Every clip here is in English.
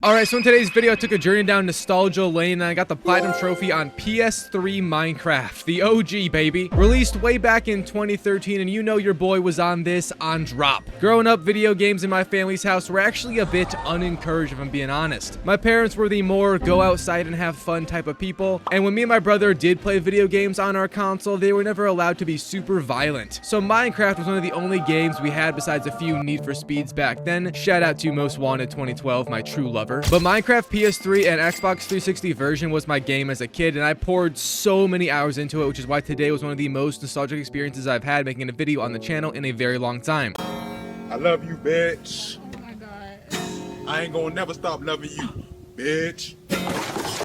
Alright, so in today's video, I took a journey down nostalgia lane and I got the platinum trophy on PS3 Minecraft, the OG baby. Released way back in 2013, and you know your boy was on this on drop. Growing up, video games in my family's house were actually a bit unencouraged, if I'm being honest. My parents were the more go outside and have fun type of people, and when me and my brother did play video games on our console, they were never allowed to be super violent. So Minecraft was one of the only games we had besides a few Need for Speeds back then. Shout out to Most Wanted 2012, my true love. But Minecraft PS3 and Xbox 360 version was my game as a kid, and I poured so many hours into it, which is why today was one of the most nostalgic experiences I've had making a video on the channel in a very long time. I love you, bitch. Oh my god. I ain't gonna never stop loving you, bitch.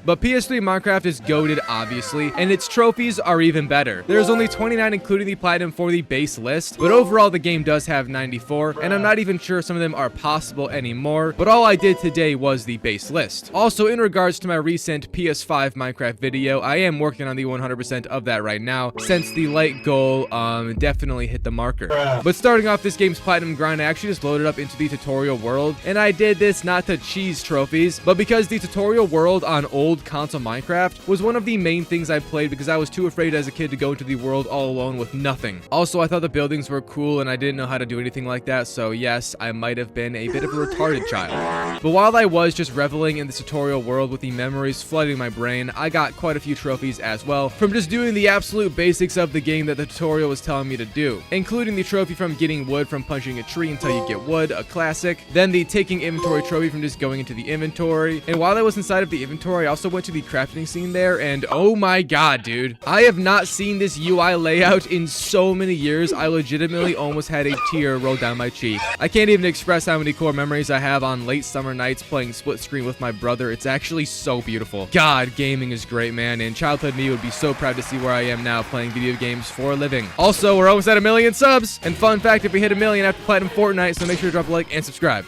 But PS3 Minecraft is goated, obviously, and its trophies are even better. There's only 29 including the platinum for the base list, but overall the game does have 94, and I'm not even sure some of them are possible anymore, but all I did today was the base list. Also, in regards to my recent PS5 Minecraft video, I am working on the 100% of that right now, since the light goal definitely hit the marker. But starting off this game's platinum grind, I actually just loaded up into the tutorial world, and I did this not to cheese trophies, but because the tutorial world on old console Minecraft was one of the main things I played because I was too afraid as a kid to go into the world all alone with nothing. Also, I thought the buildings were cool and I didn't know how to do anything like that, so yes, I might have been a bit of a retarded child. But while I was just reveling in the tutorial world with the memories flooding my brain, I got quite a few trophies as well from just doing the absolute basics of the game that the tutorial was telling me to do, including the trophy from getting wood from punching a tree until you get wood, a classic, then the taking inventory trophy from just going into the inventory, and while I was inside of the inventory, I also went to the crafting scene there, and oh my god, dude, I have not seen this UI layout in so many years. I legitimately almost had a tear roll down my cheek. I can't even express how many core memories I have on late summer nights playing split screen with my brother. It's actually so beautiful. God, gaming is great, man, and childhood me would be so proud to see where I am now playing video games for a living. Also, we're almost at 1 million subs, and fun fact, if we hit 1 million after platinum Fortnite, so make sure to drop a like and subscribe.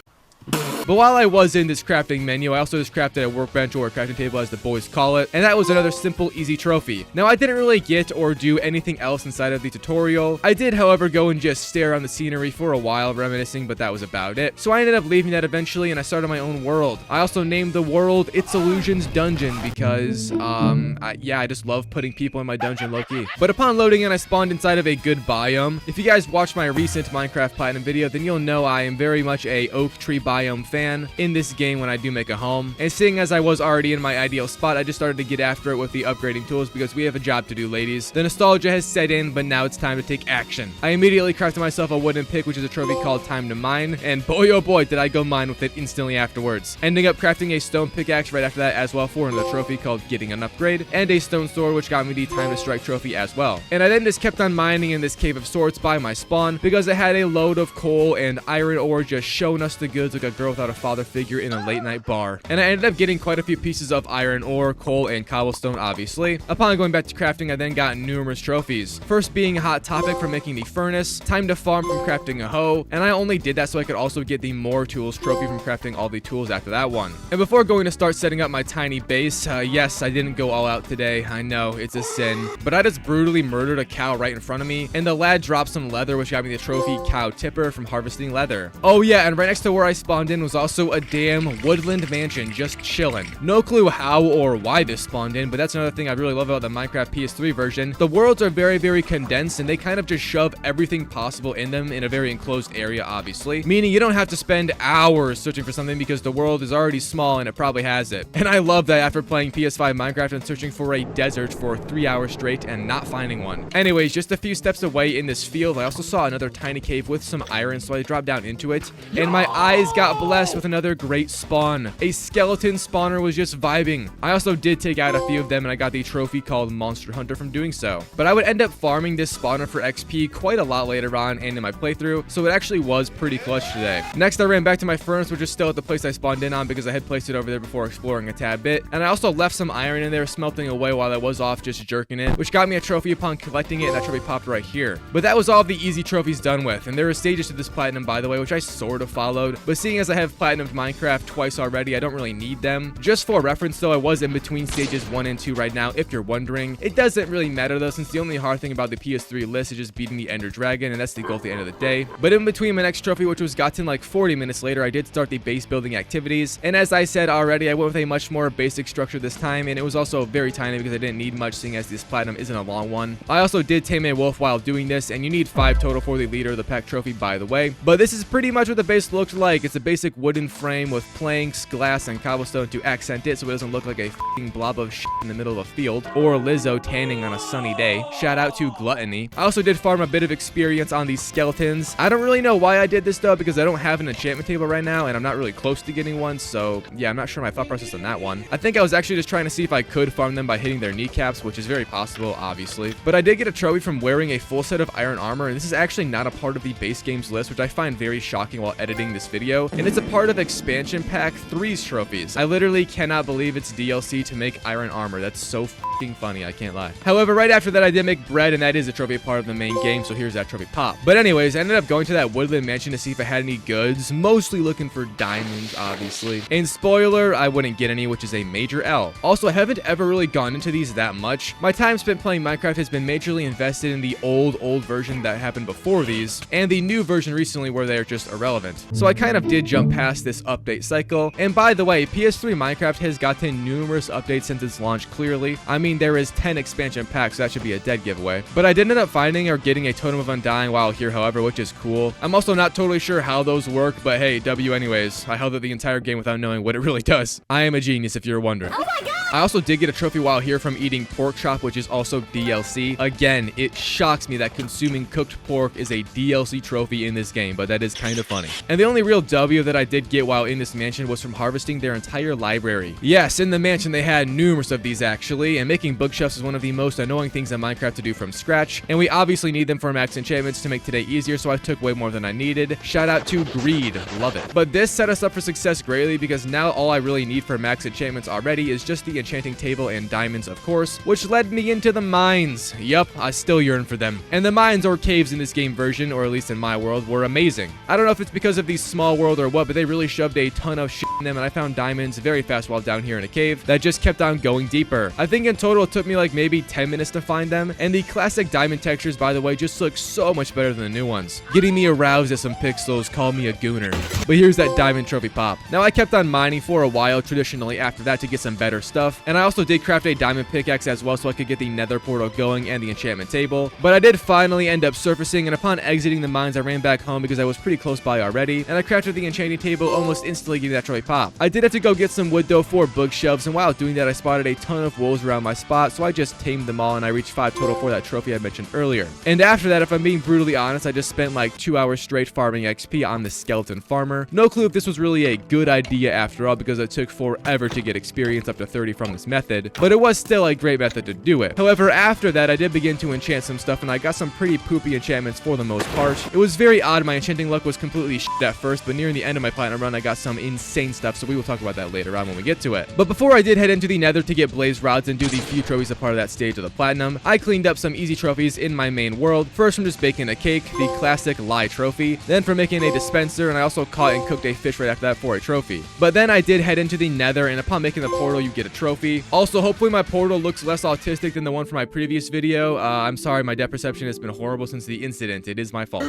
But while I was in this crafting menu, I also just crafted a workbench, or a crafting table as the boys call it, and that was another simple, easy trophy. Now, I didn't really get or do anything else inside of the tutorial. I did, however, go and just stare on the scenery for a while, reminiscing, but that was about it. So I ended up leaving that eventually, and I started my own world. I also named the world Its Illusion's Dungeon because, I just love putting people in my dungeon low-key. But upon loading in, I spawned inside of a good biome. If you guys watched my recent Minecraft Platinum video, then you'll know I am very much a oak tree biome fan in this game when I do make a home. And seeing as I was already in my ideal spot, I just started to get after it with the upgrading tools because we have a job to do, ladies. The nostalgia has set in, but now it's time to take action. I immediately crafted myself a wooden pick, which is a trophy called Time to Mine, and boy oh boy did I go mine with it instantly afterwards. Ending up crafting a stone pickaxe right after that as well for another trophy called Getting an Upgrade, and a stone sword which got me the Time to Strike trophy as well. And I then just kept on mining in this cave of sorts by my spawn because it had a load of coal and iron ore just showing us the goods like a girl without a father figure in a late night bar. And I ended up getting quite a few pieces of iron ore, coal, and cobblestone, obviously. Upon going back to crafting, I then got numerous trophies. First being Hot Topic for making the furnace, Time to Farm from crafting a hoe, and I only did that so I could also get the More Tools trophy from crafting all the tools after that one. And before going to start setting up my tiny base, yes, I didn't go all out today. I know, it's a sin. But I just brutally murdered a cow right in front of me, and the lad dropped some leather, which got me the trophy Cow Tipper from harvesting leather. Oh yeah, and right next to where I spawned in was also a damn woodland mansion just chilling. No clue how or why this spawned in, but that's another thing I really love about the Minecraft PS3 version. The worlds are very, very condensed, and they kind of just shove everything possible in them in a very enclosed area, obviously. Meaning you don't have to spend hours searching for something because the world is already small and it probably has it. And I love that after playing PS5 Minecraft and searching for a desert for 3 hours straight and not finding one. Anyways, just a few steps away in this field, I also saw another tiny cave with some iron, so I dropped down into it, and my eyes got blessed with another great spawn. A skeleton spawner was just vibing. I also did take out a few of them, and I got the trophy called Monster Hunter from doing so. But I would end up farming this spawner for XP quite a lot later on and in my playthrough, so it actually was pretty clutch today. Next, I ran back to my furnace, which is still at the place I spawned in on because I had placed it over there before exploring a tad bit, and I also left some iron in there smelting away while I was off just jerking it, which got me a trophy upon collecting it, and that trophy popped right here. But that was all of the easy trophies done with, and there are stages to this platinum, by the way, which I sort of followed, but seeing as I have platinumed Minecraft twice already. I don't really need them. Just for reference though, I was in between stages 1 and 2 right now, if you're wondering. It doesn't really matter though, since the only hard thing about the PS3 list is just beating the Ender Dragon, and that's the goal at the end of the day. But in between my next trophy, which was gotten like 40 minutes later, I did start the base building activities. And as I said already, I went with a much more basic structure this time, and it was also very tiny because I didn't need much, seeing as this platinum isn't a long one. I also did tame a wolf while doing this, and you need 5 total for the leader of the pack trophy, by the way. But this is pretty much what the base looks like. It's a basic wooden frame with planks, glass, and cobblestone to accent it so it doesn't look like a f***ing blob of shit in the middle of a field, or Lizzo tanning on a sunny day. Shout out to Gluttony. I also did farm a bit of experience on these skeletons. I don't really know why I did this though, because I don't have an enchantment table right now, and I'm not really close to getting one, so yeah, I'm not sure my thought process on that one. I think I was actually just trying to see if I could farm them by hitting their kneecaps, which is very possible, obviously. But I did get a trophy from wearing a full set of iron armor, and this is actually not a part of the base games list, which I find very shocking while editing this video, and it's a part of expansion pack 3's trophies. I literally cannot believe it's DLC to make iron armor. That's so f***ing funny, I can't lie. However, right after that I did make bread, and that is a trophy part of the main game, so here's that trophy pop. But anyways, I ended up going to that woodland mansion to see if I had any goods, mostly looking for diamonds, obviously. And spoiler, I wouldn't get any, which is a major L. Also, I haven't ever really gone into these that much. My time spent playing Minecraft has been majorly invested in the old version that happened before these, and the new version recently where they're just irrelevant. So I kind of did jump past this update cycle. And by the way, PS3 Minecraft has gotten numerous updates since its launch, clearly. I mean, there is 10 expansion packs, so that should be a dead giveaway. But I did end up finding or getting a Totem of Undying while here, however, which is cool. I'm also not totally sure how those work, but hey, W anyways. I held it the entire game without knowing what it really does. I am a genius if you're wondering. Oh my god! I also did get a trophy while here from eating pork chop, which is also DLC. Again, it shocks me that consuming cooked pork is a DLC trophy in this game, but that is kind of funny. And the only real W that I did get while in this mansion was from harvesting their entire library. Yes, in the mansion they had numerous of these actually, and making bookshelves is one of the most annoying things in Minecraft to do from scratch, and we obviously need them for max enchantments to make today easier, so I took way more than I needed. Shout out to Greed, love it. But this set us up for success greatly, because now all I really need for max enchantments already is just the enchanting table and diamonds, of course, which led me into the mines. Yup, I still yearn for them. And the mines or caves in this game version, or at least in my world, were amazing. I don't know if it's because of the small world or what, but they really shoved a ton of shit in them, and I found diamonds very fast while down here in a cave that just kept on going deeper. I think in total it took me like maybe 10 minutes to find them, and the classic diamond textures, by the way, just look so much better than the new ones. Getting me aroused at some pixels, call me a gooner. But here's that diamond trophy pop. Now I kept on mining for a while traditionally after that to get some better stuff, and I also did craft a diamond pickaxe as well so I could get the nether portal going and the enchantment table. But I did finally end up surfacing, and upon exiting the mines I ran back home because I was pretty close by already, and I crafted the enchanting table almost instantly, getting that trophy pop. I did have to go get some wood though for bookshelves, and while doing that I spotted a ton of wolves around my spot, so I just tamed them all and I reached 5 total for that trophy I mentioned earlier. And after that, if I'm being brutally honest, I just spent like 2 hours straight farming XP on the skeleton farmer. No clue if this was really a good idea after all, because it took forever to get experience up to 30 from this method, but it was still a great method to do it. However, after that I did begin to enchant some stuff, and I got some pretty poopy enchantments for the most part. It was very odd, my enchanting luck was completely shit at first, but nearing the end of my platinum run I got some insane stuff, so we will talk about that later on when we get to it. But before I did head into the nether to get blaze rods and do the few trophies a part of that stage of the platinum, I cleaned up some easy trophies in my main world. First from just baking a cake, the classic lie trophy, then from making a dispenser, and I also caught and cooked a fish right after that for a trophy. But then I did head into the nether, and upon making the portal you get a trophy. Also, hopefully my portal looks less autistic than the one from my previous video. I'm sorry, my depth perception has been horrible since the incident. It is my fault.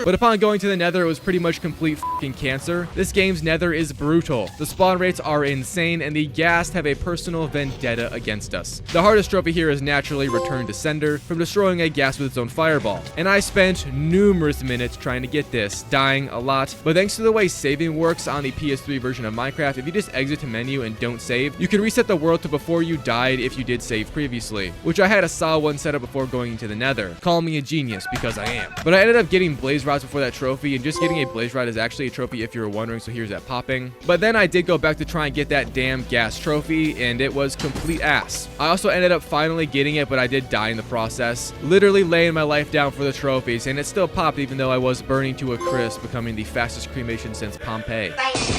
But upon going to the nether, it was pretty much complete f***ing cancer. This game's nether is brutal. The spawn rates are insane, and the ghast have a personal vendetta against us. The hardest trophy here is naturally Return to Sender, from destroying a ghast with its own fireball. And I spent numerous minutes trying to get this, dying a lot. But thanks to the way saving works on the PS3 version of Minecraft, if you just exit to menu and don't save, you can reset the world to before you died if you did save previously, which I had a solid one set up before going into the nether. Call me a genius, because I am. But I ended up getting blaze rods before that trophy, and just getting a blaze rod is actually a trophy if you were wondering, so here's that popping. But then I did go back to try and get that damn gas trophy, and it was complete ass. I also ended up finally getting it, but I did die in the process, literally laying my life down for the trophies, and it still popped even though I was burning to a crisp, becoming the fastest cremation since Pompeii.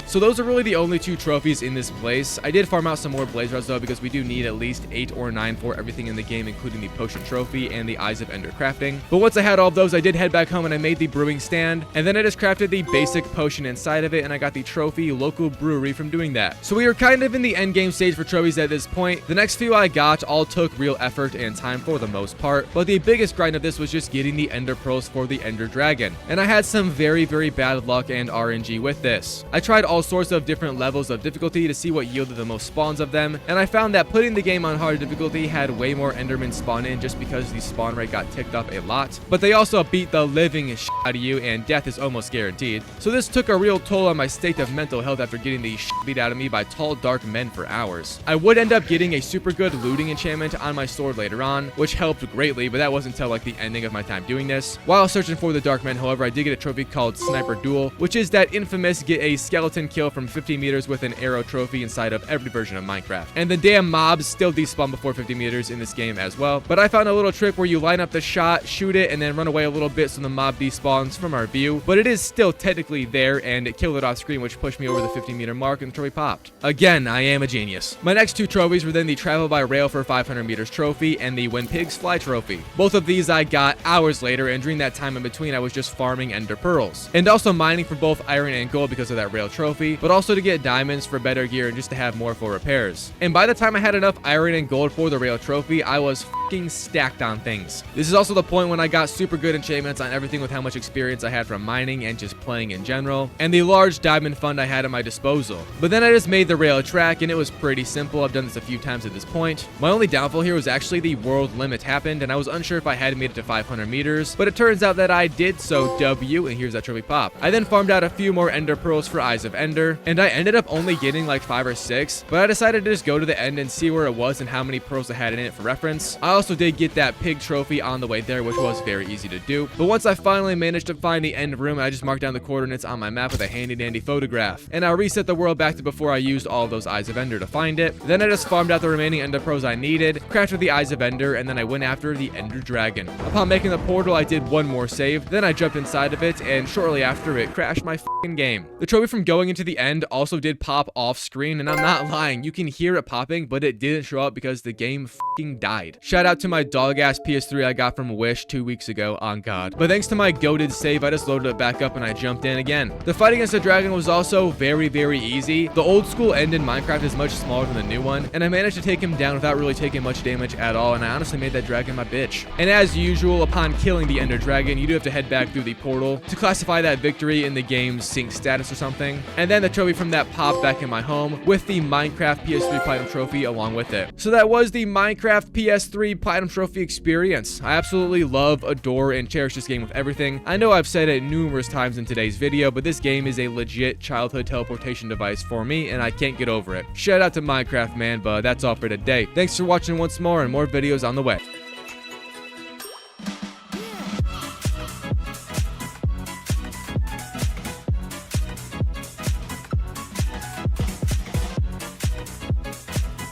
So those are really the only 2 trophies in this place. I did farm out some more blaze rods though, because we do need at least 8 or 9 for everything in the game, including the potion trophy and the Eyes of Ender crafting. But once I had all of those, I did head back home and I made the brewing stand, and then I just crafted the basic potion inside of it, and I got the trophy local brewery from doing that. So we are kind of in the end game stage for trophies at this point. The next few I got all took real effort and time for the most part, but the biggest grind of this was just getting the ender pearls for the ender dragon, and I had some very bad luck and RNG with this. I tried all sorts of different levels of difficulty to see what yielded the most spawns of them, and I found that putting the game on hard difficulty had way more endermen spawn in just because the spawn rate got ticked up a lot, but they also beat the living shit out of you and death is almost guaranteed. So this took a real toll on my state of mental health after getting the shit beat out of me by tall dark men for hours. I would end up getting a super good looting enchantment on my sword later on, which helped greatly, but that wasn't until like the ending of my time doing this. While searching for the dark men, however, I did get a trophy called Sniper Duel, which is that infamous get a skeleton kill from 50 meters with an arrow trophy inside of every version of Minecraft. And the damn mobs still despawn before 50 meters in this game as well, but I found a little trick where you line up the shot, shoot it, and then run away a little bit so the mob despawns from our view, but it is still technically there, and it killed it off screen, which pushed me over the 50-meter mark, and the trophy popped. Again, I am a genius. My next two trophies were then the Travel by Rail for 500 meters trophy and the When Pigs Fly trophy. Both of these I got hours later, and during that time in between I was just farming ender pearls, and also mining for both iron and gold because of that rail trophy, but also to get diamonds for better gear and just to have more for repairs. And by the time I had enough iron and gold for the rail trophy, I was fucking stacked on things. This is also the point when I got super good enchantments on everything with how much experience I had from mining and just playing in general, and the large diamond fund I had at my disposal. But then I just made the rail track, and it was pretty simple. I've done this a few times at this point. My only downfall here was actually the world limit happened, and I was unsure if I had made it to 500 meters, but it turns out that I did, so W, and here's that trophy pop. I then farmed out a few more ender pearls for Eyes of Ender, and I ended up only getting like 5 or 6, but I decided to just go to the end and see where it was and how many pearls I had in it for reference. I also did get that pig trophy on the way there, which was very easy to do, but once I finally managed to find the end room, I just marked down the coordinates on my map with a handy dandy photograph, and I reset the world back to before I used all those Eyes of Ender to find it. Then I just farmed out the remaining ender pearls I needed, crafted the Eyes of Ender, and then I went after the ender dragon. Upon making the portal, I did one more save, then I jumped inside of it, and shortly after it crashed my fucking game. The trophy from going into the end also did pop off screen, and I'm not lying, you can hear it popping, but it didn't show up because the game fucking died. Shout out to my dog ass PS3 I got from Wish 2 weeks ago, on God. But thanks to my goated save, I just loaded it back up and I jumped in again. The fight against the dragon was also very easy. The old school end in Minecraft is much smaller than the new one, and I managed to take him down without really taking much damage at all, and I honestly made that dragon my bitch. And as usual, upon killing the ender dragon, you do have to head back through the portal to classify that victory in the game's sync status or something, and then the trophy from that popped back in my home with the Minecraft PS3 Platinum Trophy along with it. So that was the Minecraft PS3 Platinum Trophy experience. I absolutely love, adore, and cherish this game with everything. I know I've said it numerous times in today's video, but this game is a legit childhood teleportation device for me, and I can't get over it. Shout out to Minecraft, man, but that's all for today. Thanks for watching once more, and more videos on the way.